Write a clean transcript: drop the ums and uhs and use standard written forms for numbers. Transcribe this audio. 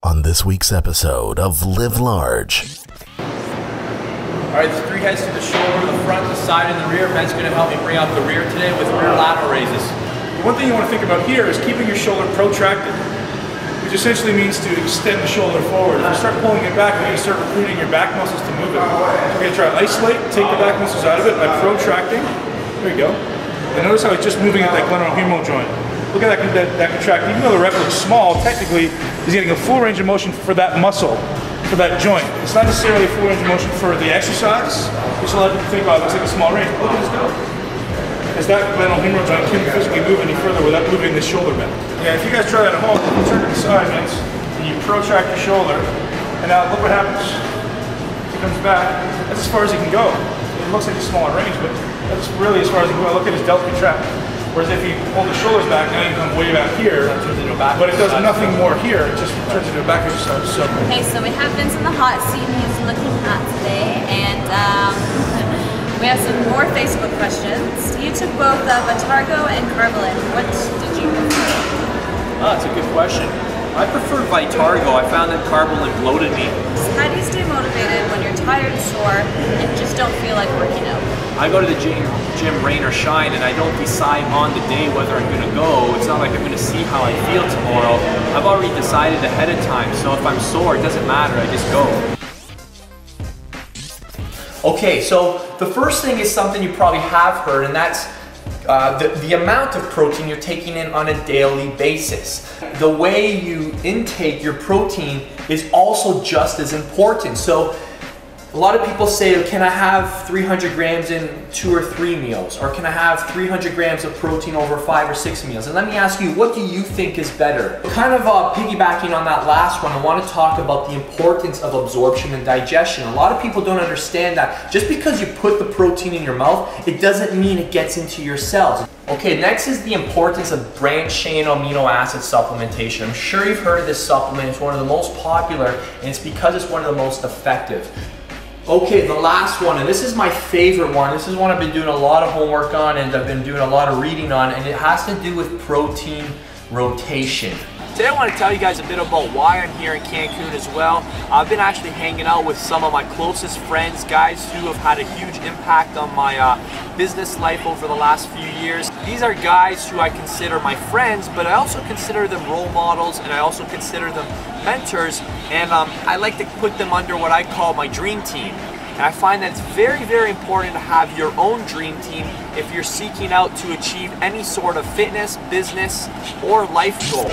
on this week's episode of Live Large. Alright, the three heads to the shoulder, the front, the side, and the rear. Ben's going to help me bring out the rear today with rear lateral raises. One thing you want to think about here is keeping your shoulder protracted, which essentially means to extend the shoulder forward. If you start pulling it back, you're going to start recruiting your back muscles to move it. We're going to try to isolate, take the back muscles out of it by protracting. There you go. And notice how he's just moving at that glenohumeral joint. Look at that contract. Even though the rep looks small, technically he's getting a full range of motion for that muscle, for that joint. It's not necessarily a full range of motion for the exercise, which a lot of people think about. It looks like a small range. Look at his go. As that glenohumeral joint can't physically move any further without moving the shoulder back. Yeah, if you guys try that at home, you turn to the side, Vince, and you protract your shoulder, and now look what happens. He comes back. That's as far as he can go. It looks like a smaller range, but that's really as far as he can go. Look at his delta contract. Whereas if you pull the shoulders back, now you come way back here, but it does nothing more here, it just turns into a back exercise. So. Okay, so we have Vince in the hot seat, he's looking hot today, and we have some more Facebook questions. You took both Vitargo and Carbolin. What did you prefer? Oh, that's a good question. I prefer Vitargo. I found that Carbolin bloated me. So how do you stay motivated when you're tired, sore, and just don't feel like working out? I go to the gym rain or shine, and I don't decide on the day whether I'm going to go. It's not like I'm going to see how I feel tomorrow. I've already decided ahead of time, so if I'm sore, it doesn't matter, I just go. Okay, so the first thing is something you probably have heard, and that's the amount of protein you're taking in on a daily basis. The way you intake your protein is also just as important. So a lot of people say, can I have 300 grams in 2 or 3 meals? Or can I have 300 grams of protein over 5 or 6 meals? And let me ask you, what do you think is better? Kind of piggybacking on that last one, I want to talk about the importance of absorption and digestion. A lot of people don't understand that just because you put the protein in your mouth, it doesn't mean it gets into your cells. Okay, next is the importance of branched chain amino acid supplementation. I'm sure you've heard of this supplement. It's one of the most popular, and it's because it's one of the most effective. Okay, the last one, and this is my favorite one. This is one I've been doing a lot of homework on and I've been doing a lot of reading on, and it has to do with protein rotation. Today I want to tell you guys a bit about why I'm here in Cancun as well. I've been actually hanging out with some of my closest friends, guys who have had a huge impact on my business life over the last few years. These are guys who I consider my friends, but I also consider them role models, and I also consider them mentors, and I like to put them under what I call my dream team. And I find that it's very, very important to have your own dream team if you're seeking out to achieve any sort of fitness, business, or life goal.